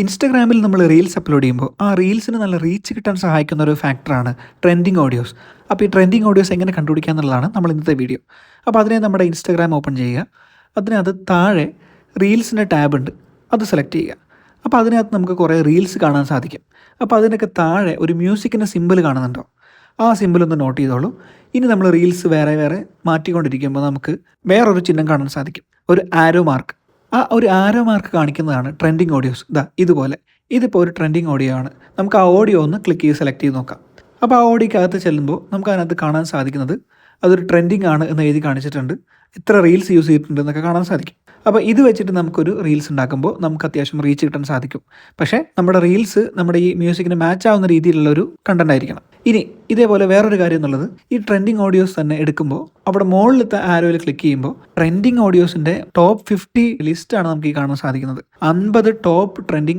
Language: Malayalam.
ഇൻസ്റ്റാഗ്രാമിൽ നമ്മൾ റീൽസ് അപ്ലോഡ് ചെയ്യുമ്പോൾ ആ റീൽസിന് നല്ല റീച്ച് കിട്ടാൻ സഹായിക്കുന്ന ഒരു ഫാക്ടറാണ് ട്രെൻഡിങ് ഓഡിയോസ്. അപ്പോൾ ഈ ട്രെൻഡിങ് ഓഡിയോസ് എങ്ങനെ കണ്ടുപിടിക്കുക എന്നുള്ളതാണ് നമ്മൾ ഇന്നത്തെ വീഡിയോ. അപ്പോൾ അതിനെ നമ്മുടെ ഇൻസ്റ്റാഗ്രാം ഓപ്പൺ ചെയ്യുക. അതിനകത്ത് താഴെ റീൽസിൻ്റെ ടാബ് ഉണ്ട്, അത് സെലക്ട് ചെയ്യുക. അപ്പോൾ അതിനകത്ത് നമുക്ക് കുറേ റീൽസ് കാണാൻ സാധിക്കും. അപ്പോൾ അതിനൊക്കെ താഴെ ഒരു മ്യൂസിക്കിൻ്റെ സിമ്പിൾ കാണുന്നുണ്ടോ? ആ സിമ്പിൾ ഒന്ന് നോട്ട് ചെയ്തോളൂ. ഇനി നമ്മൾ റീൽസ് വേറെ വേറെ മാറ്റിക്കൊണ്ടിരിക്കുമ്പോൾ നമുക്ക് വേറൊരു ചിഹ്നം കാണാൻ സാധിക്കും, ഒരു ആരോ മാർക്ക്. ആ ഒരു ആരോ മാർക്ക് കാണിക്കുന്നതാണ് ട്രെൻഡിങ് ഓഡിയോസ്. ഇതുപോലെ ഇതിപ്പോൾ ഒരു ട്രെൻഡിങ് ഓഡിയോ ആണ്. നമുക്ക് ആ ഓഡിയോ ഒന്ന് ക്ലിക്ക് ചെയ്ത് സെലക്ട് ചെയ്ത് നോക്കാം. അപ്പോൾ ആ ഓഡിയോക്കകത്ത് ചെല്ലുമ്പോൾ നമുക്ക് അതിനകത്ത് കാണാൻ സാധിക്കുന്നത് അതൊരു ട്രെൻഡിങ് ആണ് എന്ന് എഴുതി കാണിച്ചിട്ടുണ്ട്. എത്ര റീൽസ് യൂസ് ചെയ്തിട്ടുണ്ട് എന്നൊക്കെ കാണാൻ സാധിക്കും. അപ്പോൾ ഇത് വെച്ചിട്ട് നമുക്കൊരു റീൽസ് ഉണ്ടാക്കുമ്പോൾ നമുക്ക് അത്യാവശ്യം റീച്ച് കിട്ടാൻ സാധിക്കും. പക്ഷേ നമ്മുടെ റീൽസ് നമ്മുടെ ഈ മ്യൂസിക്കിന് മാച്ച് ആവുന്ന രീതിയിലുള്ളൊരു കണ്ടന്റ് ആയിരിക്കണം. ഇനി ഇതേപോലെ വേറൊരു കാര്യം എന്നുള്ളത്, ഈ ട്രെൻഡിങ് ഓഡിയോസ് തന്നെ എടുക്കുമ്പോൾ അവിടെ മുകളിലത്തെ ആരോയിൽ ക്ലിക്ക് ചെയ്യുമ്പോൾ ട്രെൻഡിങ് ഓഡിയോസിൻ്റെ ടോപ്പ് 50 ലിസ്റ്റാണ് നമുക്ക് ഈ കാണാൻ സാധിക്കുന്നത്. 50 ടോപ്പ് ട്രെൻഡിങ്